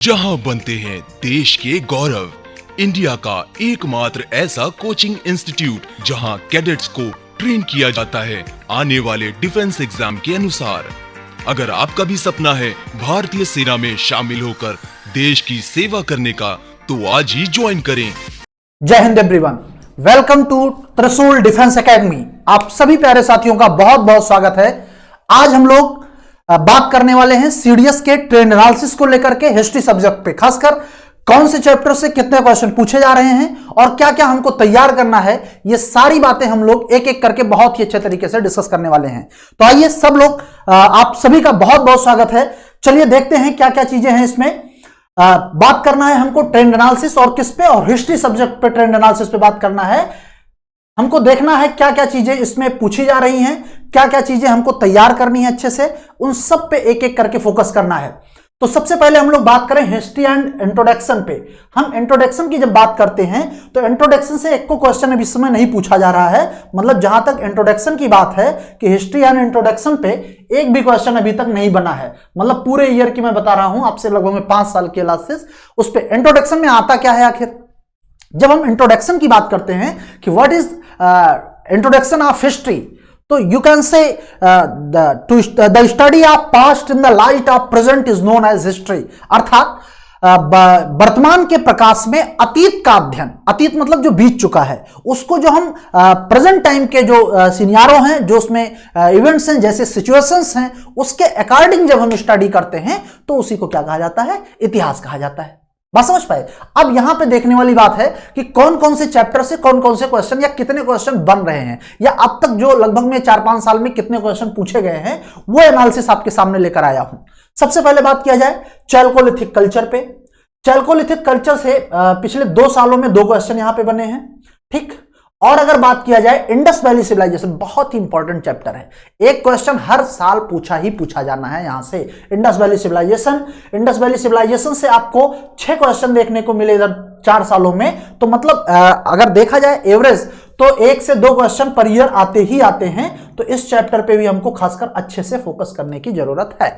जहां बनते हैं देश के गौरव, इंडिया का एकमात्र ऐसा कोचिंग इंस्टीट्यूट जहां कैडेट्स को ट्रेन किया जाता है आने वाले डिफेंस एग्जाम के अनुसार। अगर आपका भी सपना है भारतीय सेना में शामिल होकर देश की सेवा करने का, तो आज ही ज्वाइन करें। जय हिंद एवरीवन, वेलकम टू त्रिशूल डिफेंस एकेडमी। आप सभी प्यारे साथियों का बहुत बहुत स्वागत है। आज हम लोग बात करने वाले हैं सीडीएस के ट्रेंड एनालिसिस को लेकर के हिस्ट्री सब्जेक्ट पे, खासकर कौन से चैप्टर से कितने क्वेश्चन पूछे जा रहे हैं और क्या क्या हमको तैयार करना है, ये सारी बातें हम लोग एक एक करके बहुत ही अच्छे तरीके से डिस्कस करने वाले हैं। तो आइए सब लोग, आप सभी का बहुत बहुत स्वागत है। चलिए देखते हैं क्या क्या चीजें हैं इसमें। बात करना है हमको ट्रेंड एनालिसिस और किस पे, और हिस्ट्री सब्जेक्ट पे ट्रेंड एनालिसिस पे बात करना है। हमको देखना है क्या क्या चीजें इसमें पूछी जा रही हैं, क्या क्या चीजें हमको तैयार करनी है अच्छे से, उन सब पे एक एक करके फोकस करना है। तो सबसे पहले हम लोग बात करें हिस्ट्री एंड इंट्रोडक्शन पे। हम इंट्रोडक्शन की जब बात करते हैं तो इंट्रोडक्शन से एक को क्वेश्चन अभी इस समय नहीं पूछा जा रहा है। मतलब जहां तक इंट्रोडक्शन की बात है कि हिस्ट्री एंड इंट्रोडक्शन पे एक भी क्वेश्चन अभी तक नहीं बना है। मतलब पूरे ईयर की मैं बता रहा हूं आपसे, लगभग में 5 साल के एनालिसिस। उस पे इंट्रोडक्शन में आता क्या है आखिर। जब हम इंट्रोडक्शन की बात करते हैं कि what is introduction of history, तो you can say the study of past in the light of present is known as history. अर्थात वर्तमान के प्रकाश में अतीत का अध्ययन, अतीत मतलब जो बीत चुका है, उसको जो हम प्रेजेंट टाइम के जो सिनेरियो हैं, जो उसमें इवेंट्स हैं, जैसे सिचुएशंस हैं, उसके अकॉर्डिंग जब हम स्टडी करते हैं तो उसी को क्या कहा जाता है, इतिहास कहा जाता है। बात समझ पाए। अब यहां पे देखने वाली बात है कि कौन कौन से चैप्टर से कौन कौन से क्वेश्चन या कितने क्वेश्चन बन रहे हैं, या अब तक जो लगभग में 4-5 साल में कितने क्वेश्चन पूछे गए हैं, वो एनालिसिस आपके सामने लेकर आया हूं। सबसे पहले बात किया जाए चैल्कोलिथिक कल्चर पे। चैल्कोलिथिक कल्चर से पिछले 2 सालों में 2 क्वेश्चन यहां पे बने हैं, ठीक। और अगर बात किया जाए इंडस वैली सिविलाइजेशन, बहुत ही इंपॉर्टेंट चैप्टर है, एक क्वेश्चन हर साल पूछा जाना है यहां से। इंडस वैली सिविलाइजेशन से आपको 6 क्वेश्चन देखने को मिले इधर 4 सालों में। तो मतलब अगर देखा जाए एवरेज, तो 1 से 2 क्वेश्चन पर ईयर आते ही आते हैं। तो इस चैप्टर पे भी हमको खासकर अच्छे से फोकस करने की जरूरत है।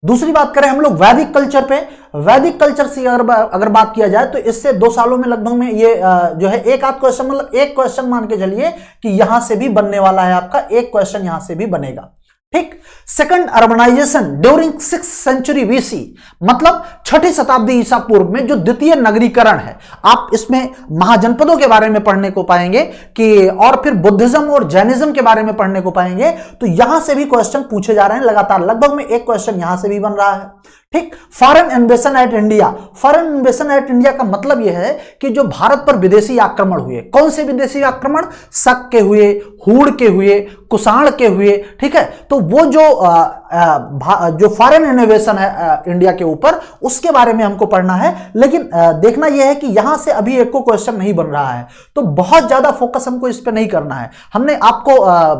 दूसरी बात करें हम लोग वैदिक कल्चर पे। वैदिक कल्चर से अगर बात किया जाए तो इससे 2 सालों में लगभग में ये जो है एक आध क्वेश्चन, मतलब एक क्वेश्चन मान के चलिए कि यहां से भी बनने वाला है आपका, एक क्वेश्चन यहां से भी बनेगा, ठीक। Second, urbanisation during 6th century BC, मतलब 6ठी शताब्दी ईसा पूर्व में जो द्वितीय नगरीकरण है। आप इसमें महाजनपदों के बारे में पढ़ने को पाएंगे कि, और फिर बुद्धिज्म और जैनिज्म के बारे में पढ़ने को पाएंगे। तो यहां से भी क्वेश्चन पूछे जा रहे हैं लगातार, लगभग में एक क्वेश्चन यहां से भी बन रहा है, ठीक। Foreign invasion at India. Foreign invasion at India का मतलब यह है कि जो भारत पर विदेशी आक्रमण हुए, कौन से विदेशी आक्रमण, शक के हुए, हूड़ के हुए, कुषाण के हुए, ठीक है। तो वो जो फॉरेन इन्वेजन है इंडिया के ऊपर, उसके बारे में हमको पढ़ना है। लेकिन देखना यह है कि यहां से अभी एक को क्वेश्चन नहीं बन रहा है, तो बहुत ज्यादा फोकस हमको इस पे नहीं करना है। हमने आपको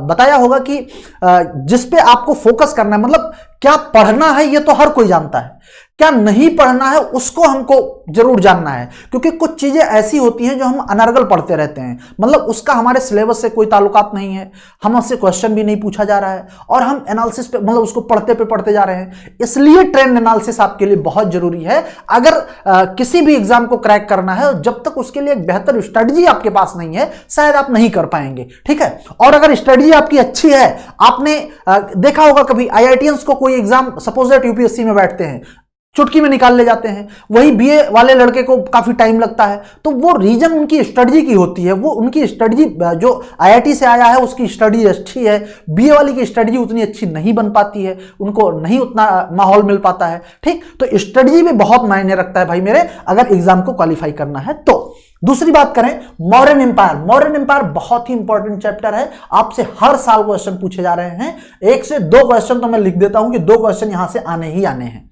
बताया होगा कि जिस पे आपको फोकस करना है, मतलब क्या पढ़ना है ये तो हर कोई जानता है, क्या नहीं पढ़ना है उसको हमको जरूर जानना है। क्योंकि कुछ चीजें ऐसी होती हैं जो हम अनर्गल पढ़ते रहते हैं, मतलब उसका हमारे सिलेबस से कोई ताल्लुकात नहीं है, हमसे क्वेश्चन भी नहीं पूछा जा रहा है, और हम एनालिसिस पे, मतलब उसको पढ़ते जा रहे हैं। इसलिए ट्रेंड एनालिसिस आपके लिए बहुत जरूरी है। अगर किसी भी एग्जाम को क्रैक करना है, जब तक उसके लिए एक बेहतर स्ट्रेटजी आपके पास नहीं है, शायद आप नहीं कर पाएंगे, ठीक है। और अगर स्ट्रेटजी आपकी अच्छी है, आपने देखा होगा कभी IITians को कोई एग्जाम, सपोज दैट यूपीएससी में बैठते हैं, चुटकी में निकाल ले जाते हैं, वही बीए वाले लड़के को काफी टाइम लगता है। तो वो रीजन उनकी स्टडी की होती है, वो उनकी स्टडी जो IIT से आया है उसकी स्टडी अच्छी है, बीए वाली की स्टडी उतनी अच्छी नहीं बन पाती है, उनको नहीं उतना माहौल मिल पाता है, ठीक। तो स्टडी भी बहुत मायने रखता है भाई मेरे, अगर एग्जाम को क्वालिफाई करना है तो। दूसरी बात करें मौर्यन एम्पायर। मौर्यन एम्पायर बहुत ही इंपॉर्टेंट चैप्टर है, आपसे हर साल क्वेश्चन पूछे जा रहे हैं। 1 से 2 क्वेश्चन तो मैं लिख देता हूं कि 2 क्वेश्चन यहां से आने ही आने हैं,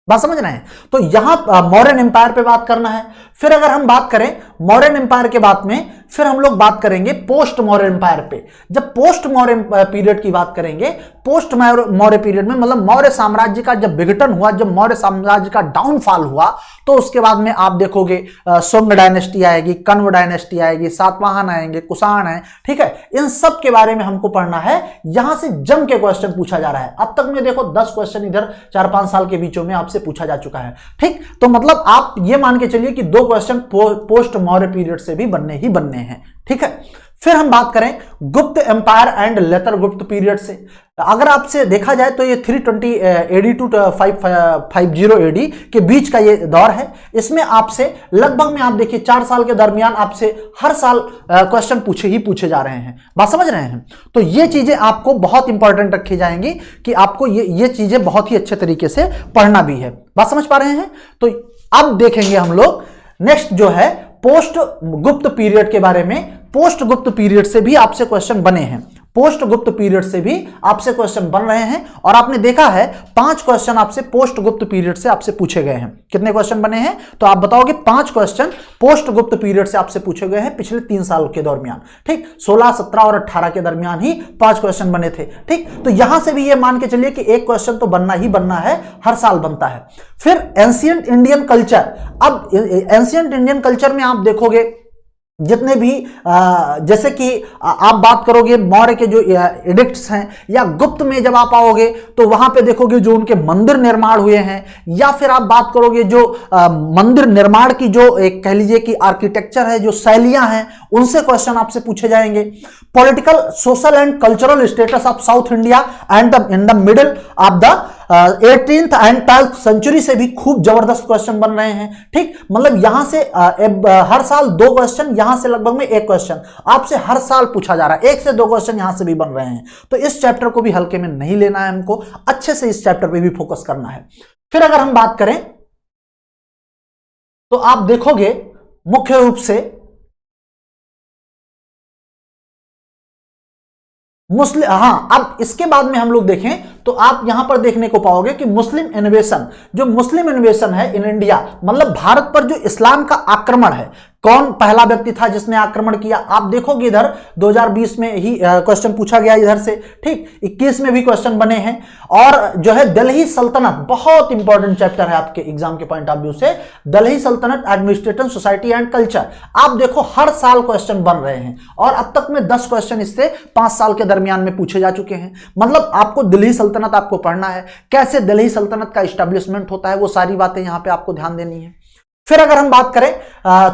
बात समझ रहे हैं। तो यहां मौर्यन एम्पायर पे बात करना है। फिर अगर हम बात करें मौर्यन एम्पायर के बाद में फिर हम लोग बात करेंगे पोस्ट मौर्य एम्पायर पे। जब पोस्ट मौर्य पीरियड की बात करेंगे, पोस्ट मौर्य पीरियड में मतलब मौर्य साम्राज्य का जब विघटन हुआ, जब मौर्य साम्राज्य का डाउनफॉल हुआ, तो उसके बाद में आप देखोगे सुंग डायनेस्टी आएगी, कण्व डायनेस्टी आएगी, सातवाहन आएंगे, कुषाण है, ठीक है। इन सब के बारे में हमको पढ़ना है, यहां से जम के क्वेश्चन पूछा जा रहा है। अब तक में देखो 10 क्वेश्चन इधर 4-5 साल के बीचों में आपसे पूछा जा चुका है, ठीक। तो मतलब आप ये मान के चलिए कि 2 क्वेश्चन पोस्ट मौर्य पीरियड से भी बनने ही बनने हैं, ठीक है। फिर हम बात करें गुप्त एम्पायर एंड लेतर गुप्त पीरियड से। अगर आपसे देखा जाए तो ये 320 AD टू 550 AD के बीच का ये दौर है। इसमें आपसे लगभग में आप देखिए 4 साल के दरमियान आपसे हर साल क्वेश्चन पूछे जा रहे हैं। बात समझ रहे हैं? तो ये चीजें आपको बहुत इंपॉर्टेंट रखी जाएंगी कि आपको ये चीजें बहुत ही अच्छे तरीके से पढ़ना भी है। बात समझ पा रहे हैं? तो अब देखेंगे हम लोग नेक्स्ट जो है पोस्ट गुप्त पीरियड के बारे में। पोस्ट गुप्त पीरियड से भी आपसे क्वेश्चन बने हैं, पोस्ट गुप्त पीरियड से भी आपसे क्वेश्चन बन रहे हैं। और आपने देखा है 5 क्वेश्चन आपसे पोस्ट गुप्त पीरियड से आपसे पूछे गए हैं। कितने क्वेश्चन बने हैं? तो आप बताओगे 5 क्वेश्चन पोस्ट गुप्त पीरियड से आपसे पूछे गए हैं पिछले 3 साल के दरमियान, ठीक। 16, 17 और 18 के दरमियान ही 5 क्वेश्चन बने थे, ठीक। तो यहां से भी ये मान के चलिए कि एक क्वेश्चन तो बनना ही बनना है, हर साल बनता है। फिर एंशिएंट इंडियन कल्चर। अब एंशिएंट इंडियन कल्चर में आप देखोगे जितने भी जैसे कि आप बात करोगे मौर्य के जो एडिक्ट्स हैं, या गुप्त में जब आप आओगे तो वहां पे देखोगे जो उनके मंदिर निर्माण हुए हैं, या फिर आप बात करोगे जो मंदिर निर्माण की जो एक कह लीजिए कि आर्किटेक्चर है, जो शैलियां हैं, उनसे क्वेश्चन आपसे पूछे जाएंगे। Political, social and cultural status of South India and in the middle of the 18th and 12th century से भी खूब जबरदस्त क्वेश्चन बन रहे हैं, ठीक। मतलब यहां से हर साल 2 क्वेश्चन, यहां से लगभग में 1 क्वेश्चन आपसे हर साल पूछा जा रहा है। 1 से 2 क्वेश्चन यहां से भी बन रहे हैं। तो इस चैप्टर को भी हल्के में नहीं लेना है, हमको अच्छे से इस चैप्टर पे भी फोकस करना है। फिर अगर हम बात करें तो आप देखोगे मुख्य रूप से मुस्लिम, अब इसके बाद में हम लोग देखें तो आप यहां पर देखने को पाओगे कि मुस्लिम इन्वेशन, जो मुस्लिम इन्वेशन है इन इंडिया, मतलब भारत पर जो इस्लाम का आक्रमण है, कौन पहला व्यक्ति था जिसने आक्रमण किया? आप देखोगे इधर 2020 में ही क्वेश्चन पूछा गया इधर से, ठीक। 21 में भी क्वेश्चन बने हैं। और जो है दिल्ली सल्तनत, बहुत इंपॉर्टेंट चैप्टर है आपके एग्जाम के पॉइंट ऑफ व्यू से, दिल्ली सल्तनत एडमिनिस्ट्रेशन सोसाइटी एंड कल्चर। आप देखो हर साल क्वेश्चन बन रहे हैं और अब तक में 10 क्वेश्चन इससे 5 साल के दरमियान में पूछे जा चुके हैं। मतलब आपको दिल्ली सल्तनत आपको पढ़ना है, कैसे दिल्ली सल्तनत का इस्टेब्लिशमेंट होता है, वो सारी बातें यहां पे आपको ध्यान देनी है। फिर अगर हम बात करें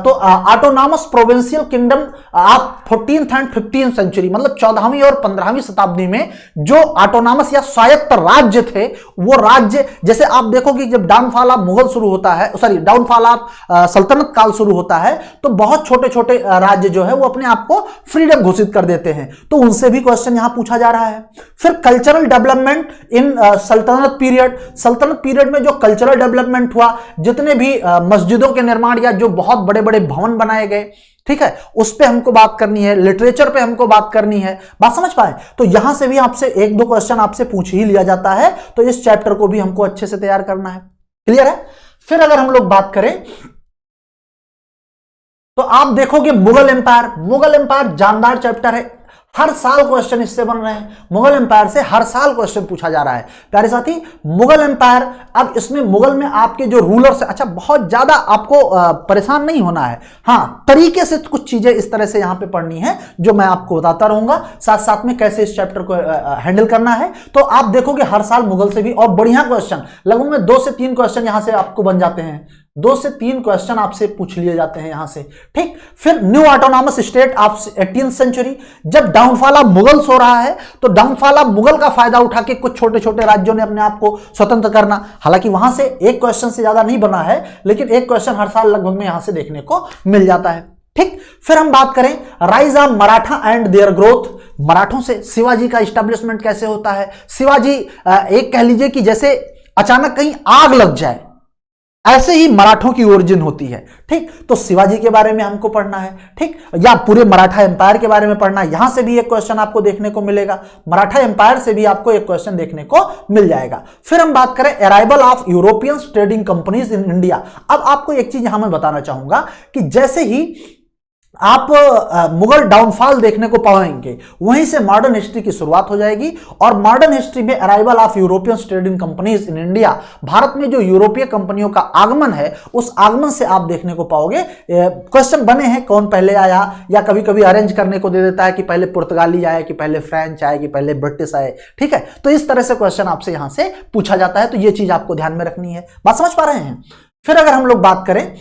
तो autonomous provincial kingdom of 14th and 15th century, मतलब 14वीं और 15वीं शताब्दी में जो ऑटोनॉमस या स्वायत्त राज्य थे, वो राज्य जैसे आप देखोगे जब डाउनफॉल ऑफ मुगल शुरू होता है, सॉरी डाउनफॉल ऑफ सल्तनत काल शुरू होता है, तो बहुत छोटे छोटे राज्य जो है वो अपने आप को फ्रीडम घोषित कर देते हैं। तो उनसे भी क्वेश्चन यहां पूछा जा रहा है। फिर कल्चरल डेवलपमेंट इन सल्तनत पीरियड, सल्तनत पीरियड में जो कल्चरल डेवलपमेंट हुआ, जितने भी मस्जिदों के निर्माण या जो बहुत बड़े बड़े भवन बनाए गए, ठीक है, उस पे हमको बात करनी है। लिटरेचर पे हमको बात करनी है। बात समझ पाए? तो यहां से भी आपसे 1-2 क्वेश्चन आपसे पूछ ही लिया जाता है। तो इस चैप्टर को भी हमको अच्छे से तैयार करना है। क्लियर है? फिर अगर हम लोग बात करें तो आप देखोगे मुगल एम्पायर। मुगल एम्पायर जानदार चैप्टर है, हर साल क्वेश्चन इससे बन रहे हैं। मुगल एम्पायर से हर साल क्वेश्चन पूछा जा रहा है प्यारे साथी। मुगल एम्पायर, अब इसमें मुगल में आपके जो रूलर्स, अच्छा बहुत ज्यादा आपको परेशान नहीं होना है, हाँ तरीके से कुछ चीजें इस तरह से यहां पे पढ़नी है जो मैं आपको बताता रहूंगा, साथ साथ में कैसे इस चैप्टर को हैंडल करना है। तो आप देखोगे हर साल मुगल से भी और बढ़िया क्वेश्चन, लगभग में 2 से 3 क्वेश्चन यहां से आपको बन जाते हैं। 2 से 3 क्वेश्चन आपसे पूछ लिए जाते हैं यहां से, ठीक। फिर new autonomous state of 18th century, जब डाउनफॉल ऑफ मुगल्स हो रहा है तो डाउनफॉल ऑफ मुगल का फायदा उठा के कुछ छोटे छोटे राज्यों ने अपने आप को स्वतंत्र करना। हालांकि वहां से एक क्वेश्चन से ज्यादा नहीं बना है, लेकिन एक क्वेश्चन हर साल लगभग में यहां से देखने को मिल जाता है, ठीक। फिर हम बात करें rise of Maratha and their growth, मराठों से शिवाजी का इस्टेब्लिशमेंट कैसे होता है। शिवाजी एक कह लीजिए कि जैसे अचानक कहीं आग लग जाए, ऐसे ही मराठों की ओरिजिन होती है। ठीक, तो शिवाजी के बारे में हमको पढ़ना है, ठीक, या पूरे मराठा एम्पायर के बारे में पढ़ना है। यहां से भी एक क्वेश्चन आपको देखने को मिलेगा, मराठा एम्पायर से भी आपको एक क्वेश्चन देखने को मिल जाएगा। फिर हम बात करें arrival of European trading companies in India. अब आपको एक चीज यहां मैं बताना चाहूंगा कि जैसे ही आप मुगल डाउनफॉल देखने को पाएंगे, वहीं से मॉडर्न हिस्ट्री की शुरुआत हो जाएगी। और मॉडर्न हिस्ट्री में arrival of European trading companies in India, Bharat में जो यूरोपीय कंपनियों का आगमन है, उस आगमन से आप देखने को पाओगे। क्वेश्चन बने हैं कौन पहले आया, या कभी कभी अरेंज करने को दे देता है कि पहले पुर्तगाली आए, कि पहले फ्रेंच आए, कि पहले ब्रिटिश आए। ठीक है, तो इस तरह से क्वेश्चन आपसे यहां से पूछा जाता है, तो ये चीज आपको ध्यान में रखनी है। बात समझ पा रहे हैं? फिर अगर हम लोग बात करें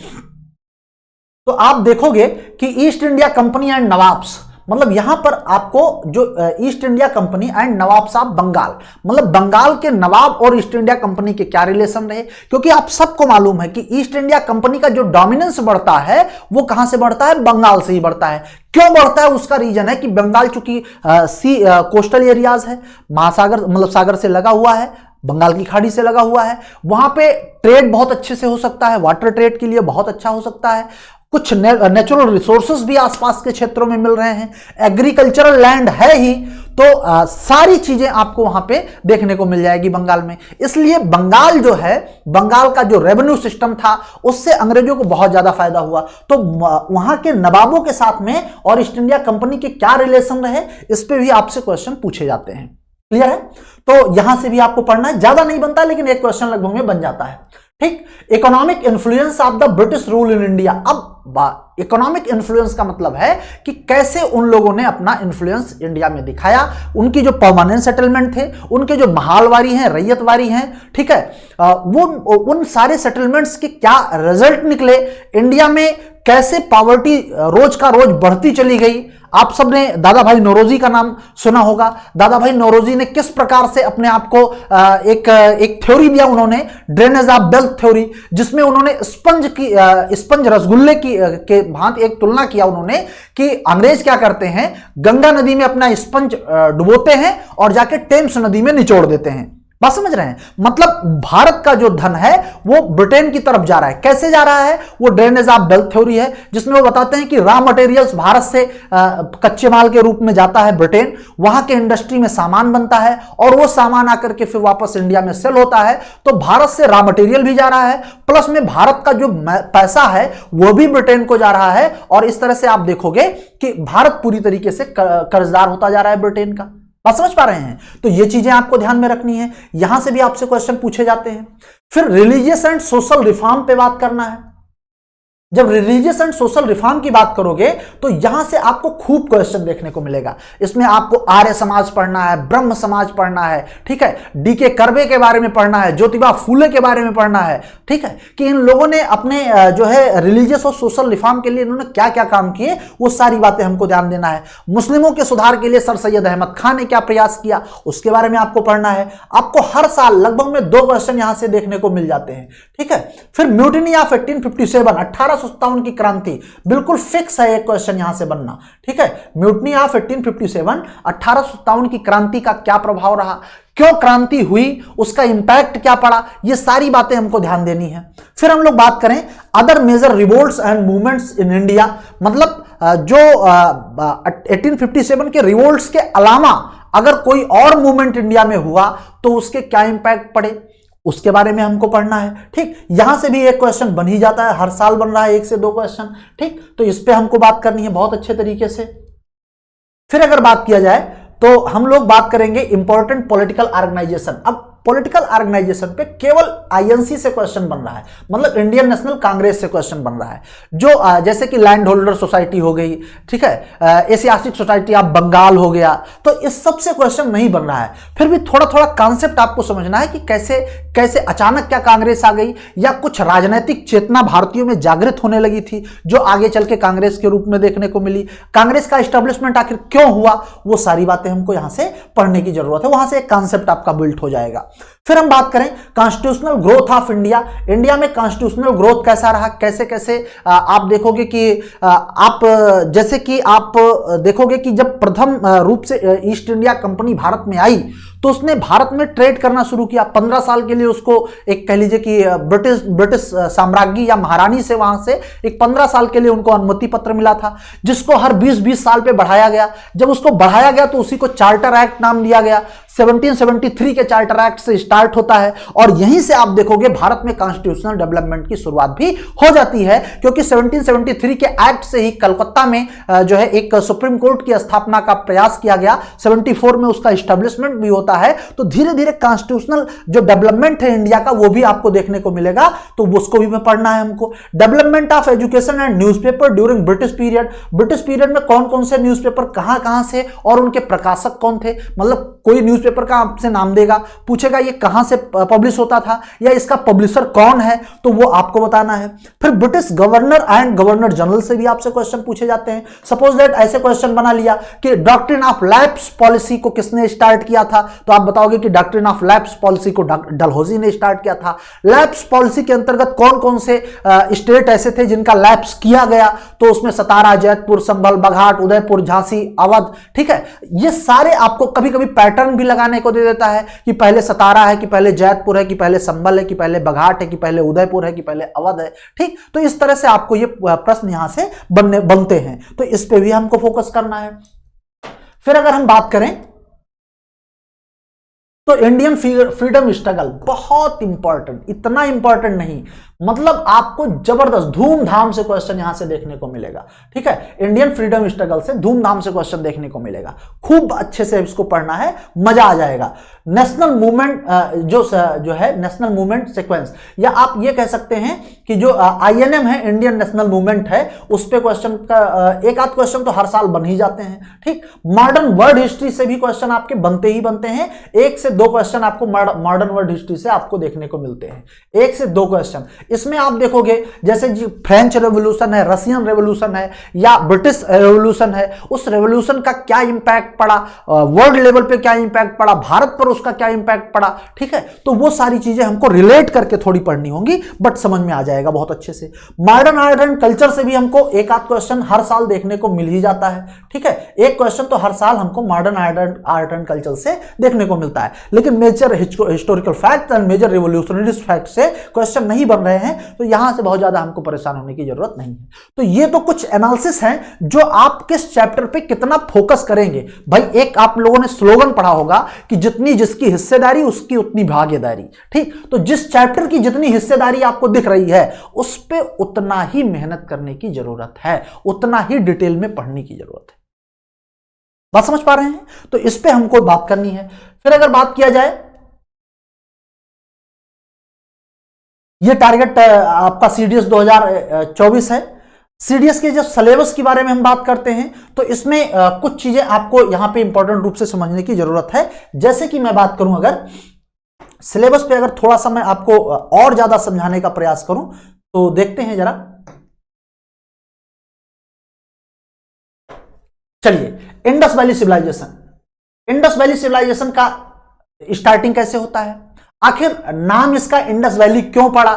तो आप देखोगे कि east India company and nawabs, मतलब यहां पर आपको जो ईस्ट इंडिया कंपनी एंड नवाब साहब बंगाल, मतलब बंगाल के नवाब और ईस्ट इंडिया कंपनी के क्या रिलेशन रहे, क्योंकि आप सबको मालूम है कि ईस्ट इंडिया कंपनी का जो डोमिनेंस बढ़ता है वो कहां से बढ़ता है? बंगाल से ही बढ़ता है। क्यों बढ़ता है? उसका रीजन है कि बंगाल चूंकि कोस्टल एरियाज है, महासागर मतलब सागर से लगा हुआ है, बंगाल की खाड़ी से लगा हुआ है, वहां पे ट्रेड बहुत अच्छे से हो सकता है, वाटर ट्रेड के लिए बहुत अच्छा हो सकता है, कुछ नेचुरल रिसोर्सेज भी आसपास के क्षेत्रों में मिल रहे हैं, एग्रीकल्चरल लैंड है ही, तो सारी चीजें आपको वहां पे देखने को मिल जाएगी बंगाल में। इसलिए बंगाल जो है, बंगाल का जो रेवेन्यू सिस्टम था, उससे अंग्रेजों को बहुत ज्यादा फायदा हुआ। तो वहां के नवाबों के साथ में और ईस्ट इंडिया कंपनी के क्या रिलेशन रहे, इस पे भी आपसे क्वेश्चन पूछे जाते हैं। क्लियर है? तो यहां से भी आपको पढ़ना है, ज्यादा नहीं बनता लेकिन एक क्वेश्चन लगभग में बन जाता है। ठीक, economic influence of the British rule in India. अब इकोनॉमिक इन्फ्लुएंस का मतलब है कि कैसे उन लोगों ने अपना इन्फ्लुएंस इंडिया में दिखाया, उनकी जो परमानेंट सेटलमेंट थे, उनके जो महालवारी हैं, रैयतवारी हैं, ठीक है, वो उन सारे सेटलमेंट्स के क्या रिजल्ट निकले, इंडिया में कैसे पॉवर्टी रोज का रोज बढ़ती चली गई। आप सबने दादा भाई नौरोजी का नाम सुना होगा। दादा भाई नौरोजी ने किस प्रकार से अपने आप को एक थ्योरी दिया उन्होंने, ड्रेनेज ऑफ वेल्थ थ्योरी, जिसमें उन्होंने स्पंज रसगुल्ले के भांति एक तुलना किया उन्होंने कि अंग्रेज क्या करते हैं, गंगा नदी में अपना स्पंज डुबोते हैं और जाके टेम्स नदी में निचोड़ देते हैं। बात समझ रहे हैं? मतलब भारत का जो धन है वो ब्रिटेन की तरफ जा रहा है। कैसे जा रहा है? वो ड्रेनेज ऑफ वेल्थ थ्योरी है, जिसमें वो बताते हैं कि रॉ मटेरियल्स भारत से कच्चे माल के रूप में जाता है ब्रिटेन, वहां के इंडस्ट्री में सामान बनता है और वो सामान आकर के फिर वापस इंडिया में सेल होता है। तो भारत से रॉ मटेरियल भी जा रहा है, प्लस में भारत का जो पैसा है वो भी ब्रिटेन को जा रहा है। और इस तरह से आप देखोगे कि भारत पूरी तरीके से कर्जदार होता जा रहा है ब्रिटेन का। बात समझ पा रहे हैं? तो ये चीजें आपको ध्यान में रखनी है, यहां से भी आपसे क्वेश्चन पूछे जाते हैं। फिर रिलीजियस एंड सोशल रिफॉर्म पे बात करना है। जब रिलीजियस एंड सोशल रिफॉर्म की बात करोगे तो यहां से आपको खूब क्वेश्चन देखने को मिलेगा। इसमें आपको आर्य समाज पढ़ना है, ब्रह्म समाज पढ़ना है, ठीक है, डीके कर्वे के बारे में पढ़ना है, ज्योतिबा फूले के बारे में पढ़ना है, ठीक है, कि इन लोगों ने अपने जो है रिलीजियस और सोशल रिफॉर्म के लिए इन्होंने क्या क्या काम किए, वो सारी बातें हमको ध्यान देना है। मुस्लिमों के सुधार के लिए सर सैयद अहमद खान ने क्या प्रयास किया, उसके बारे में आपको पढ़ना है। आपको हर साल लगभग में 2 क्वेश्चन यहां से देखने को मिल जाते हैं, ठीक है। फिर म्यूटिनी ऑफ 1857, 1857 की क्रांति, बिल्कुल फिक्स है एक क्वेश्चन यहां से बनना, ठीक है। म्यूटिनी ऑफ 1857, 1857 की क्रांति का क्या प्रभाव रहा, क्यों क्रांति हुई, उसका इंपैक्ट क्या पड़ा, ये सारी बातें हमको ध्यान देनी है। फिर हम लोग बात करें other major revolts and movements in India, मतलब जो 1857 के रिवोल्ट्स के अलावा अगर कोई और मूवमेंट इंडिया में हुआ तो उसके क्या इंपैक्ट पड़े, उसके बारे में हमको पढ़ना है, ठीक। यहां से भी एक क्वेश्चन बन ही जाता है, हर साल बन रहा है 1 से 2 क्वेश्चन, ठीक। तो इस पे हमको बात करनी है बहुत अच्छे तरीके से। फिर अगर बात किया जाए तो हम लोग बात करेंगे इंपॉर्टेंट पॉलिटिकल ऑर्गेनाइजेशन। अब पॉलिटिकल ऑर्गेनाइजेशन पे केवल आईएनसी से क्वेश्चन बन रहा है, मतलब इंडियन नेशनल कांग्रेस से क्वेश्चन बन रहा है, जो जैसे कि लैंड होल्डर सोसाइटी हो गई, ठीक है, एशियाटिक सोसाइटी ऑफ बंगाल हो गया, तो इस सब से क्वेश्चन नहीं बन रहा है। फिर भी थोड़ा थोड़ा कॉन्सेप्ट आपको समझना है कि कैसे कैसे अचानक क्या कांग्रेस आ गई, या कुछ राजनीतिक चेतना भारतीयों में जागृत होने लगी थी जो आगे चल के कांग्रेस के रूप में देखने को मिली, कांग्रेस का एस्टेब्लिशमेंट आखिर क्यों हुआ, वो सारी बातें हमको यहां से पढ़ने की जरूरत है, वहां से एक कॉन्सेप्ट आपका बिल्ड हो जाएगा। फिर हम बात करें constitutional growth of India, India में कॉन्स्टिट्यूशनल ग्रोथ कैसा रहा, कैसे कैसे आप देखोगे कि आप जैसे कि आप देखोगे कि जब प्रथम रूप से ईस्ट इंडिया कंपनी भारत में आई तो उसने भारत में ट्रेड करना शुरू किया। 15 साल के लिए उसको एक कह लीजिए कि ब्रिटिश साम्राज्ञी या महारानी से वहां से एक 15 साल के लिए उनको अनुमति पत्र मिला था, जिसको हर 20-20 साल पे बढ़ाया गया। जब उसको बढ़ाया गया तो उसी को चार्टर एक्ट नाम दिया गया। 1773 के चार्टर एक्ट से स्टार्ट होता है और यहीं से आप देखोगे भारत में कॉन्स्टिट्यूशनल डेवलपमेंट की शुरुआत भी हो जाती है, क्योंकि 1773 के एक्ट से ही कलकत्ता में जो है एक सुप्रीम कोर्ट की स्थापना का प्रयास किया गया। 74 में उसका एस्टेब्लिशमेंट भी होता है। तो धीरे धीरे कॉन्स्टिट्यूशनल जो डेवलपमेंट है इंडिया का वो भी आपको देखने को मिलेगा, तो उसको भी पढ़ना है हमको। Development of education and newspaper during British period. British period में कौन कौन से न्यूज़पेपर कहां कहां से और उनके प्रकाशक कौन थे, मतलब कोई न्यूज़पेपर का आपसे नाम देगा, पूछेगा ये कहां से पब्लिश होता था या इसका पब्लिशर कौन है, तो वो आपको बताना है। फिर British governor and governor general से भी आपसे क्वेश्चन पूछे जाते हैं। सपोज दैट ऐसे क्वेश्चन बना लिया कि डॉक्ट्रिन ऑफ लैप्स पॉलिसी को किसने स्टार्ट किया था, तो आप बताओगे कि डॉक्ट्रिन ऑफ लैप्स पॉलिसी को डलहौजी ने स्टार्ट किया था। लैप्स पॉलिसी के अंतर्गत कौन कौन से स्टेट ऐसे थे जिनका लैप्स किया गया, तो उसमें सतारा, जैतपुर, संभल, बघाट, उदयपुर, झांसी, अवध। ठीक है, ये सारे आपको कभी कभी पैटर्न भी लगाने को दे देता है कि पहले सतारा है कि पहले जैतपुर है कि पहले संभल है कि पहले बघाट है कि पहले उदयपुर है कि पहले अवध है। ठीक, तो इस तरह से आपको ये प्रश्न यहां से बनते हैं, तो इस पे भी हमको फोकस करना है। फिर अगर हम बात करें तो इंडियन फ्रीडम स्ट्रगल बहुत इंपॉर्टेंट, इतना इंपॉर्टेंट नहीं, मतलब आपको जबरदस्त धूमधाम से क्वेश्चन यहां से देखने को मिलेगा। ठीक है, इंडियन फ्रीडम स्ट्रगल से धूमधाम से क्वेश्चन देखने को मिलेगा, खूब अच्छे से इसको पढ़ना है, मजा आ जाएगा। नेशनल मूवमेंट जो है नेशनल मूवमेंट सीक्वेंस, या आप ये कह सकते हैं कि जो INM है, इंडियन नेशनल मूवमेंट है, उस पे क्वेश्चन का एक आध क्वेश्चन तो हर साल बन ही जाते हैं। ठीक, मॉडर्न वर्ल्ड हिस्ट्री से भी क्वेश्चन आपके बनते ही बनते हैं। 1 से 2 क्वेश्चन आपको मॉडर्न वर्ल्ड हिस्ट्री से आपको देखने को मिलते हैं, 1 से 2 क्वेश्चन। इसमें आप देखोगे जैसे फ्रेंच रेवोल्यूशन है, रशियन रेवोल्यूशन है या ब्रिटिश रेवोल्यूशन है, उस रेवोल्यूशन का क्या इंपैक्ट पड़ा, वर्ल्ड लेवल पे क्या इंपैक्ट पड़ा, भारत पर उसका क्या इंपैक्ट पड़ा। ठीक है, तो वो सारी चीजें हमको रिलेट करके थोड़ी पढ़नी होंगी, बट समझ में आ जाएगा बहुत अच्छे से। मॉडर्न आर्ट एंड कल्चर से भी हमको एक आध क्वेश्चन हर साल देखने को मिल ही जाता है। ठीक है, एक क्वेश्चन तो हर साल हमको मॉडर्न आर्ट एंड कल्चर से देखने को मिलता है, लेकिन major historical fact and major revolutionary fact से क्वेश्चन नहीं बन रहे हैं, तो यहां से बहुत ज्यादा हमको परेशान होने की जरूरत नहीं है। तो ये तो कुछ एनालिसिस हैं जो आप किस चैप्टर पे कितना फोकस करेंगे। भाई एक आप लोगों ने स्लोगन पढ़ा होगा कि जितनी जिसकी हिस्सेदारी उसकी उतनी भागीदारी। ठीक, तो जिस चैप्टर की जितनी हिस्सेदारी आपको दिख रही है उस पे उतना ही मेहनत करने की जरूरत है, उतना ही डिटेल में पढ़ने की जरूरत है। बात समझ पा रहे हैं? तो इस पे हमको बात करनी है। फिर अगर बात किया जाए, ये टारगेट आपका CDS 2024 है। CDS के जब सिलेबस के बारे में हम बात करते हैं तो इसमें कुछ चीजें आपको यहां पे इंपॉर्टेंट रूप से समझने की जरूरत है। जैसे कि मैं बात करूं, अगर सिलेबस पे अगर थोड़ा सा मैं आपको और ज्यादा समझाने का प्रयास करूं तो देखते हैं जरा। चलिए, Indus valley civilisation, Indus valley civilisation का स्टार्टिंग कैसे होता है, आखिर नाम इसका इंडस वैली क्यों पड़ा,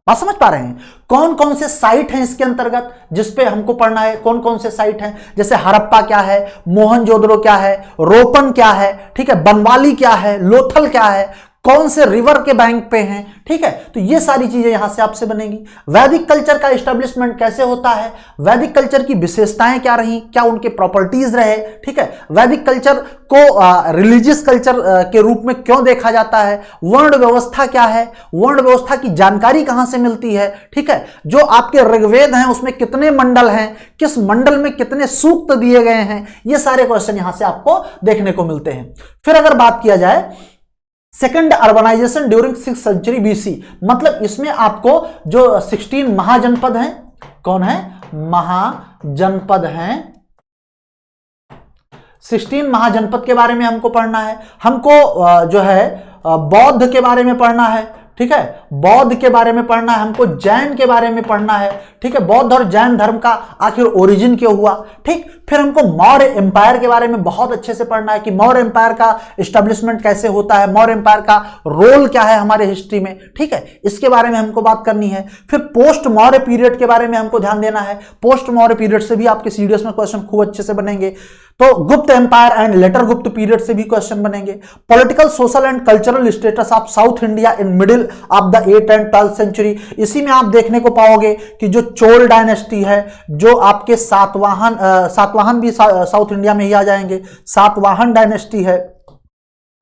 बात समझ पा रहे हैं? कौन कौन से साइट हैं इसके अंतर्गत जिसपे हमको पढ़ना है, कौन कौन से साइट हैं, जैसे हड़प्पा क्या है, मोहनजोदड़ो क्या है, रोपन क्या है, ठीक है, बनवाली क्या है, लोथल क्या है, कौन से रिवर के बैंक पे हैं। ठीक है, तो ये सारी चीजें यहां से आपसे बनेंगी। वैदिक कल्चर का एस्टेब्लिशमेंट कैसे होता है, वैदिक कल्चर की विशेषताएं क्या रही, क्या उनके प्रॉपर्टीज रहे। ठीक है, वैदिक कल्चर को रिलीजियस कल्चर के रूप में क्यों देखा जाता है, वर्ण व्यवस्था क्या है, वर्ण व्यवस्था की जानकारी कहां से मिलती है। ठीक है, जो आपके ऋग्वेद हैं उसमें कितने मंडल हैं, किस मंडल में कितने सूक्त दिए गए हैं, ये सारे क्वेश्चन यहां से आपको देखने को मिलते हैं। फिर अगर बात किया जाए second urbanisation during 6th century BC, मतलब इसमें आपको जो 16 महाजनपद हैं, कौन है, महाजनपद हैं, 16 महाजनपद के बारे में हमको पढ़ना है। हमको जो है बौद्ध के बारे में पढ़ना है। ठीक है, बौद्ध के बारे में पढ़ना है, हमको जैन के बारे में पढ़ना है। ठीक है, बौद्ध और जैन धर्म का आखिर ओरिजिन क्यों हुआ। ठीक, फिर हमको मौर्य एम्पायर के बारे में बहुत अच्छे से पढ़ना है कि मौर्य एम्पायर का एस्टेब्लिशमेंट कैसे होता है, मौर्य एम्पायर का रोल क्या है हमारे हिस्ट्री में, ठीक है, इसके बारे में हमको बात करनी है। फिर पोस्ट मौर्य पीरियड के बारे में हमको ध्यान देना है, पोस्ट मौर्य पीरियड से भी आपके सीडीएस में क्वेश्चन खूब अच्छे से बनेंगे। तो Gupta empire and later Gupta period से भी क्वेश्चन बनेंगे। Political, social and cultural status of South India in middle of the 8th and 12th century. इसी में आप देखने को पाओगे कि जो चोल डायनेस्टी है, जो आपके सातवाहन भी साउथ इंडिया में ही आ जाएंगे, सातवाहन डायनेस्टी है,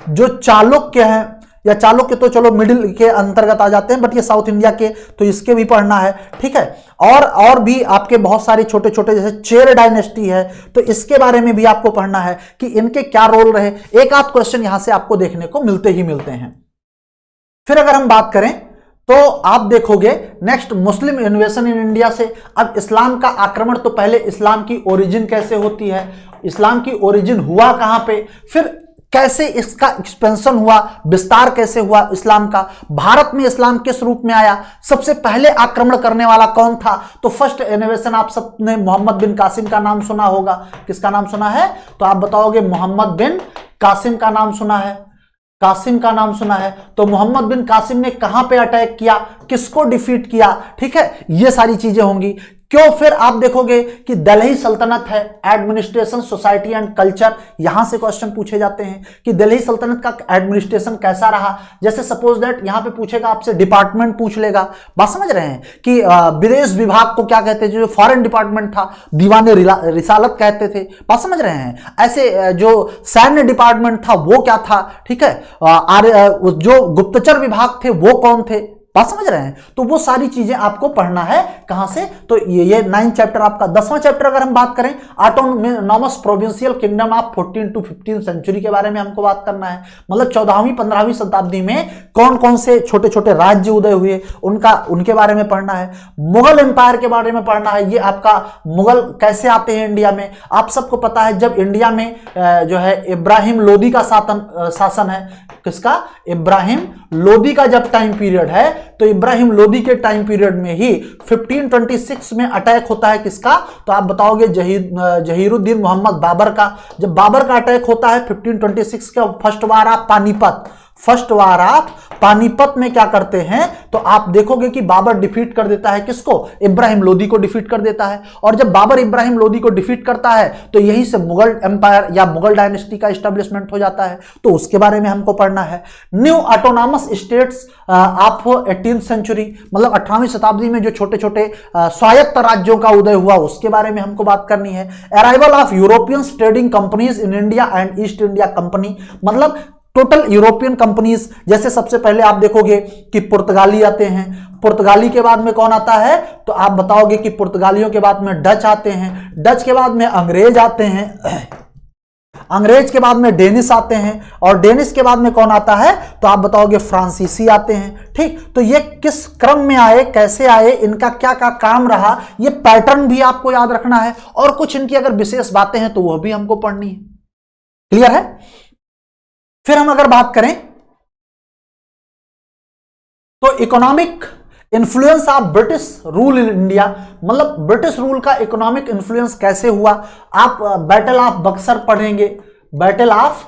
जो चालुक्य है, या चालुक्य तो चलो मिडिल के अंतर्गत आ जाते हैं, बट ये साउथ इंडिया के, तो इसके भी पढ़ना है, ठीक है। और भी आपके बहुत सारे छोटे छोटे, जैसे चेर डायनेस्टी है, तो इसके बारे में भी आपको पढ़ना है कि इनके क्या रोल रहे। एक आध क्वेश्चन यहां से आपको देखने को मिलते ही मिलते हैं। फिर अगर हम बात करें तो आप देखोगे नेक्स्ट मुस्लिम इन्वेशन इन इंडिया से। अब इस्लाम का आक्रमण, तो पहले इस्लाम की ओरिजिन कैसे होती है, इस्लाम की ओरिजिन हुआ कहां पे, फिर कैसे इसका एक्सपेंशन हुआ, विस्तार कैसे हुआ इस्लाम का, भारत में इस्लाम किस रूप में आया, सबसे पहले आक्रमण करने वाला कौन था। तो फर्स्ट इन्वेशन आप सबने मोहम्मद बिन कासिम का नाम सुना होगा। किसका नाम सुना है, तो आप बताओगे मोहम्मद बिन कासिम का नाम सुना है, कासिम का नाम सुना है। तो मोहम्मद बिन कासिम ने कहां पे अटैक किया, किसको डिफीट किया, ठीक है, ये सारी चीजें होंगी। क्यों, फिर आप देखोगे कि दिल्ली सल्तनत है, एडमिनिस्ट्रेशन, सोसाइटी एंड कल्चर, यहां से क्वेश्चन पूछे जाते हैं कि दिल्ली सल्तनत का एडमिनिस्ट्रेशन कैसा रहा। जैसे सपोज दैट यहां पे पूछेगा आपसे, डिपार्टमेंट पूछ लेगा, बात समझ रहे हैं कि विदेश विभाग को क्या कहते थे, जो फॉरेन डिपार्टमेंट था, दीवाने रिसालत कहते थे, बात समझ रहे हैं। ऐसे जो सैन्य डिपार्टमेंट था वो क्या था, ठीक है, जो गुप्तचर विभाग थे वो कौन थे, बात समझ रहे हैं। तो वो सारी चीजें आपको पढ़ना है कहां से, तो ये 9th चैप्टर आपका। 10वां चैप्टर अगर हम बात करें, autonomous provincial kingdom of 14th to 15th century के बारे में हमको बात करना है। मतलब 14वीं 15वीं शताब्दी में कौन कौन से छोटे छोटे राज्य उदय हुए, उनके बारे में पढ़ना है। मुगल एम्पायर के बारे में पढ़ना है, ये आपका मुगल कैसे आते हैं इंडिया में। आप सबको पता है जब इंडिया में जो है इब्राहिम लोदी का शासन है, किसका, इब्राहिम लोदी का जब टाइम पीरियड है, तो इब्राहिम लोदी के टाइम पीरियड में ही 1526 में अटैक होता है, किसका, तो आप बताओगे जहीरुद्दीन मोहम्मद बाबर का। जब बाबर का अटैक होता है 1526 का, फर्स्ट वार ऑफ पानीपत में क्या करते हैं, तो आप देखोगे कि बाबर डिफीट कर देता है, किसको, इब्राहिम लोदी को डिफीट कर देता है। और जब बाबर इब्राहिम लोदी को डिफीट करता है तो यहीं से मुगल एम्पायर या मुगल डायनेस्टी का एस्टेब्लिशमेंट हो जाता है, तो उसके बारे में हमको पढ़ना है। New autonomous states of 18th century, मतलब 18वीं शताब्दी में जो छोटे छोटे स्वायत्त राज्यों का उदय हुआ, उसके बारे में हमको बात करनी है। Arrival of European trading companies in India and east India company, मतलब टोटल यूरोपियन कंपनीज। जैसे सबसे पहले आप देखोगे कि पुर्तगाली आते हैं, पुर्तगाली के बाद में कौन आता है, तो आप बताओगे कि पुर्तगालियों के बाद में डच आते हैं, डच के बाद में अंग्रेज आते हैं, अंग्रेज के बाद में डेनिश आते हैं, और डेनिश के बाद में कौन आता है, तो आप बताओगे फ्रांसीसी आते हैं। ठीक, तो ये किस क्रम में आए, कैसे आए, इनका क्या क्या काम रहा, ये पैटर्न भी आपको याद रखना है, और कुछ इनकी अगर विशेष बातें हैं तो वह भी हमको पढ़नी है। क्लियर है। फिर हम अगर बात करें तो economic influence of British rule in India, मतलब ब्रिटिश रूल का इकोनॉमिक इन्फ्लुएंस कैसे हुआ। आप बैटल ऑफ बक्सर पढ़ेंगे, बैटल ऑफ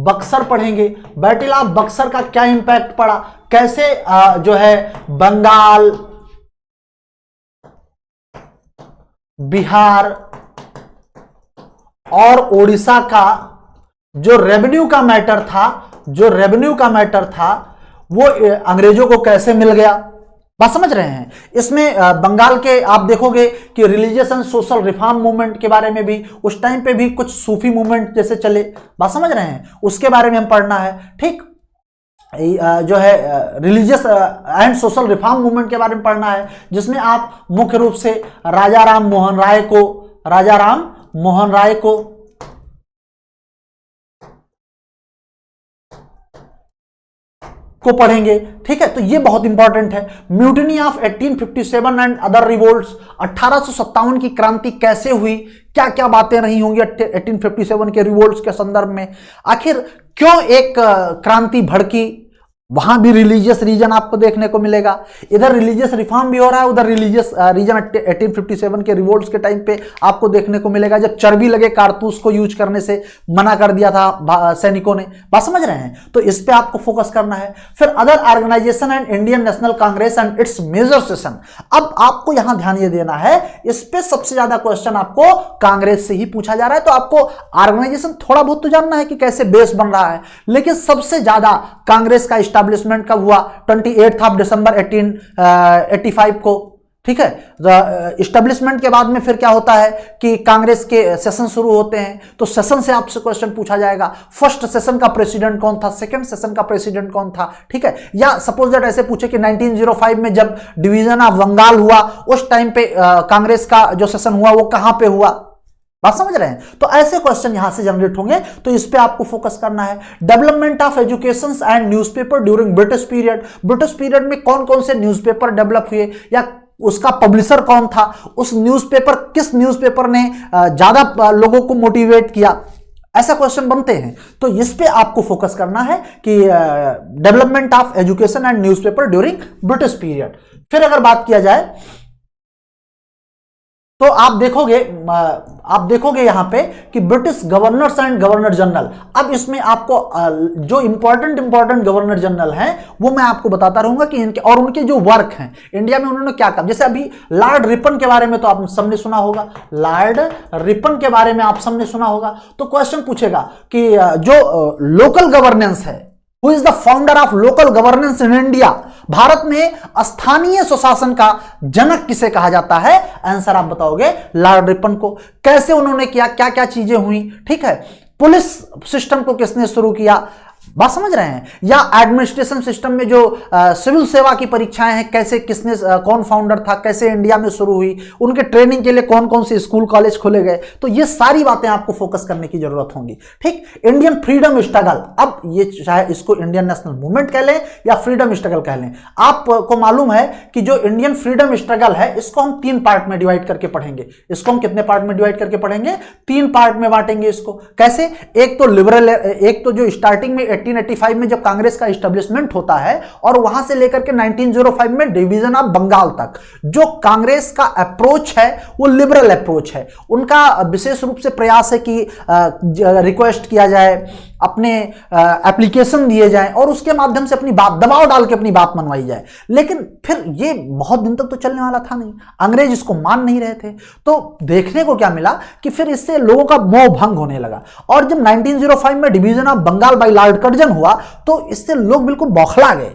बक्सर पढ़ेंगे, बैटल ऑफ बक्सर का क्या इंपैक्ट पड़ा, कैसे जो है बंगाल, बिहार और उड़ीसा का जो रेवेन्यू का मैटर था, वो अंग्रेजों को कैसे मिल गया। बात समझ रहे हैं। इसमें बंगाल के आप देखोगे कि religious and social reform movement के बारे में भी, उस टाइम पे भी कुछ सूफी मूवमेंट जैसे चले, बात समझ रहे हैं, उसके बारे में हम पढ़ना है। ठीक, जो है religious and social reform movement के बारे में पढ़ना है, जिसमें आप मुख्य रूप से राजा राम मोहन राय को पढ़ेंगे। ठीक है, तो ये बहुत इंपॉर्टेंट है। Mutiny of 1857 and other revolts, 1857 की क्रांति कैसे हुई, क्या क्या बातें रही होंगी 1857 के रिवोल्ट्स के संदर्भ में, आखिर क्यों एक क्रांति भड़की, वहां भी रिलीजियस रीजन आपको देखने को मिलेगा। इधर रिलीजियस रिफॉर्म भी हो रहा है, उधर रिलीजियस रीजन 1857 के रिवोल्ट्स के टाइम पे आपको देखने को मिलेगा, जब चर्बी लगे कारतूस को यूज करने से मना कर दिया था सैनिकों ने। बात समझ रहे हैं? तो इस पे आपको फोकस करना है। फिर other organisation and Indian National Congress and its major session. अब आपको यहां ध्यान ये देना है, इस पे सबसे ज्यादा क्वेश्चन आपको कांग्रेस से ही पूछा जा रहा है। तो आपको ऑर्गेनाइजेशन थोड़ा बहुत तो जानना है कि कैसे बेस बन रहा है, लेकिन सबसे ज्यादा कांग्रेस का एस्टैब्लिशमेंट कब हुआ? 28 दिसंबर 1885 को। ठीक है, एस्टैब्लिशमेंट के बाद में फिर क्या होता है कि कांग्रेस के सेशन शुरू होते हैं। तो सेशन से आपसे क्वेश्चन पूछा जाएगा, फर्स्ट सेशन का प्रेसिडेंट कौन था, सेकंड सेशन का प्रेसिडेंट कौन था। ठीक है, या सपोज दैट ऐसे पूछे कि 1905 में जब डिवीजन ऑफ बंगाल हुआ, उस टाइम पे कांग्रेस का जो सेशन हुआ वो कहां पे हुआ। बात समझ रहे हैं? तो ऐसे क्वेश्चन यहां से जनरेट होंगे, तो इस पे आपको फोकस करना है। Development of education and newspaper during British period. British period में कौन कौन से न्यूज़पेपर डेवलप हुए, या उसका पब्लिशर कौन था, उस न्यूज़पेपर किस न्यूज़पेपर ने ज्यादा लोगों को मोटिवेट किया, ऐसा क्वेश्चन बनते हैं। तो इस पे आपको फोकस करना है कि development of education and newspaper during British period. फिर अगर बात किया जाए तो आप देखोगे यहां पे कि British governors and governor general. अब इसमें आपको जो इंपॉर्टेंट गवर्नर जनरल हैं वो मैं आपको बताता रहूंगा कि इनके और उनके जो वर्क हैं इंडिया में उन्होंने क्या काम। जैसे अभी लॉर्ड रिपन के बारे में तो आप सबने सुना होगा, लॉर्ड रिपन के बारे में आप सबने सुना होगा। तो क्वेश्चन पूछेगा कि जो लोकल गवर्नेंस है, Who is the founder of local governance in India? Bharat में स्थानीय सुशासन का जनक किसे कहा जाता है? आंसर आप बताओगे लॉर्ड रिपन को। कैसे उन्होंने किया, क्या क्या चीजें हुई, ठीक है। पुलिस सिस्टम को किसने शुरू किया, बात समझ रहे हैं। या एडमिनिस्ट्रेशन सिस्टम में जो सिविल सेवा की परीक्षाएं हैं, कैसे किसने कौन फाउंडर था, कैसे इंडिया में शुरू हुई, उनके ट्रेनिंग के लिए कौन कौन से स्कूल कॉलेज खोले गए। तो ये सारी बातें आपको फोकस करने की जरूरत होगी। ठीक, इंडियन फ्रीडम स्ट्रगल। अब ये चाहे इसको इंडियन नेशनल मूवमेंट कह लें या फ्रीडम स्ट्रगल कह लें, आपको मालूम है कि जो इंडियन फ्रीडम स्ट्रगल है इसको हम 3 पार्ट में डिवाइड करके पढ़ेंगे। इसको हम कितने पार्ट में डिवाइड करके पढ़ेंगे? 3 पार्ट में बांटेंगे इसको। कैसे? एक तो लिबरल, एक तो जो स्टार्टिंग में 1885 में जब कांग्रेस का एस्टैब्लिशमेंट होता है और वहां से लेकर के 1905 में डिवीजन ऑफ बंगाल तक, जो कांग्रेस का अप्रोच है वो लिबरल अप्रोच है। उनका विशेष रूप से प्रयास है कि रिक्वेस्ट किया जाए, अपने एप्लीकेशन दिए जाएं और उसके माध्यम से अपनी बात, दबाव डाल के अपनी बात मनवाई जाए। लेकिन फिर ये बहुत दिन तक तो चलने वाला था नहीं, अंग्रेज इसको मान नहीं रहे थे। तो देखने को क्या मिला कि फिर इससे लोगों का मोह भंग होने लगा। और जब 1905 में division of Bengal by Lord Curzon हुआ तो इससे लोग बिल्कुल बौखला गए।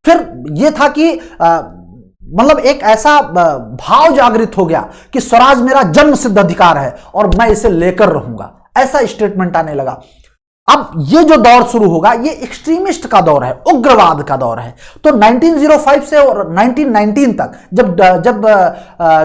फिर यह था कि मतलब एक ऐसा भाव जागृत हो गया कि स्वराज मेरा जन्म सिद्ध अधिकार है और मैं इसे लेकर रहूंगा, ऐसा स्टेटमेंट आने लगा। अब ये जो दौर शुरू होगा ये एक्सट्रीमिस्ट का दौर है, उग्रवाद का दौर है। तो 1905 से और 1919 तक जब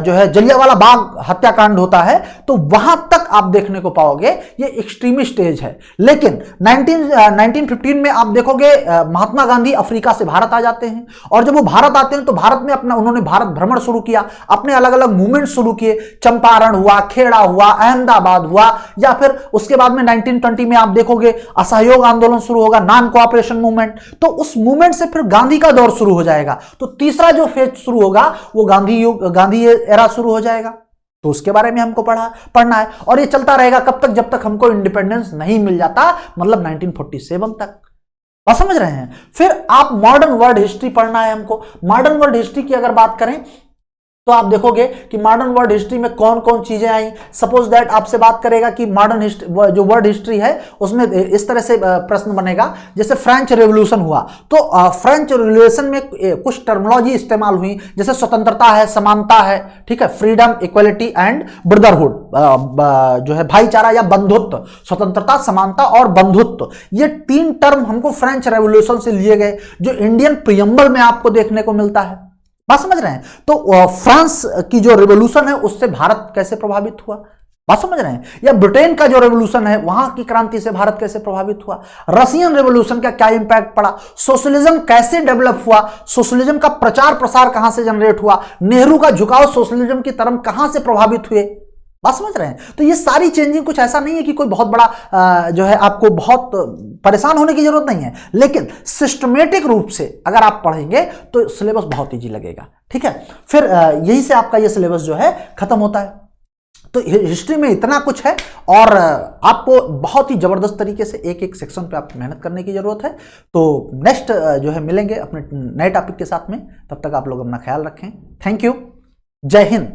जो है जलियांवाला बाग हत्याकांड होता है तो वहां तक आप देखने को पाओगे ये एक्सट्रीमिस्ट एज है। लेकिन 1915 में आप देखोगे महात्मा गांधी अफ्रीका से भारत आ जाते हैं और जब वो भारत आते हैं तो भारत में उन्होंने भारत भ्रमण शुरू किया, अपने अलग अलग मूवमेंट शुरू किए। चंपारण हुआ, खेड़ा हुआ, अहमदाबाद हुआ, या फिर उसके बाद में 1920 में आप देखोगे असहयोग आंदोलन शुरू होगा, नॉन कोऑपरेशन मूवमेंट। तो उस मूवमेंट से फिर गांधी का दौर शुरू हो जाएगा। तो तीसरा जो फेज शुरू होगा वो गांधी एरा शुरू हो जाएगा। तो उसके बारे में हमको पढ़ना है और ये चलता रहेगा कब तक? जब तक हमको इंडिपेंडेंस नहीं मिल जाता, मतलब 1947 तक। आप समझ रहे हैं? फिर आप मॉडर्न वर्ल्ड हिस्ट्री पढ़ना है हमको। मॉडर्न वर्ल्ड हिस्ट्री की अगर बात करें तो आप देखोगे कि मॉडर्न वर्ल्ड हिस्ट्री में कौन कौन चीजें आई। सपोज दैट आपसे बात करेगा कि मॉडर्न हिस्ट्री जो वर्ल्ड हिस्ट्री है उसमें इस तरह से प्रश्न बनेगा, जैसे फ्रेंच रेवोल्यूशन हुआ तो फ्रेंच रेवोल्यूशन में कुछ टर्मिनोलॉजी इस्तेमाल हुई, जैसे स्वतंत्रता है, समानता है, ठीक है, फ्रीडम, इक्वलिटी एंड ब्रदरहुड, जो है भाईचारा या बंधुत्व, स्वतंत्रता, समानता और बंधुत्व। ये 3 टर्म हमको फ्रेंच रेवोल्यूशन से लिए गए, जो इंडियन प्रियम्बल में आपको देखने को मिलता है। बात समझ रहे हैं? तो फ्रांस की जो रेवोल्यूशन है उससे भारत कैसे प्रभावित हुआ, बात समझ रहे हैं? या ब्रिटेन का जो रेवोल्यूशन है वहां की क्रांति से भारत कैसे प्रभावित हुआ? रशियन रेवोल्यूशन का क्या इंपैक्ट पड़ा? सोशलिज्म कैसे डेवलप हुआ? सोशलिज्म का प्रचार प्रसार कहां से जनरेट हुआ? नेहरू का झुकाव सोशलिज्म की तरफ कहां से प्रभावित हुए? बात समझ रहे हैं? तो ये सारी चेंजिंग कुछ ऐसा नहीं है कि कोई बहुत बड़ा जो है आपको बहुत परेशान होने की जरूरत नहीं है, लेकिन सिस्टमेटिक रूप से अगर आप पढ़ेंगे तो सिलेबस बहुत इजी लगेगा। ठीक है, फिर यही से आपका ये सिलेबस जो है खत्म होता है। तो हिस्ट्री में इतना कुछ है और आपको बहुत ही जबरदस्त तरीके से एक एक सेक्शन पे आपको मेहनत करने की जरूरत है। तो नेक्स्ट जो है मिलेंगे अपने नए टॉपिक के साथ में, तब तक आप लोग अपना ख्याल रखें। थैंक यू, जय हिंद।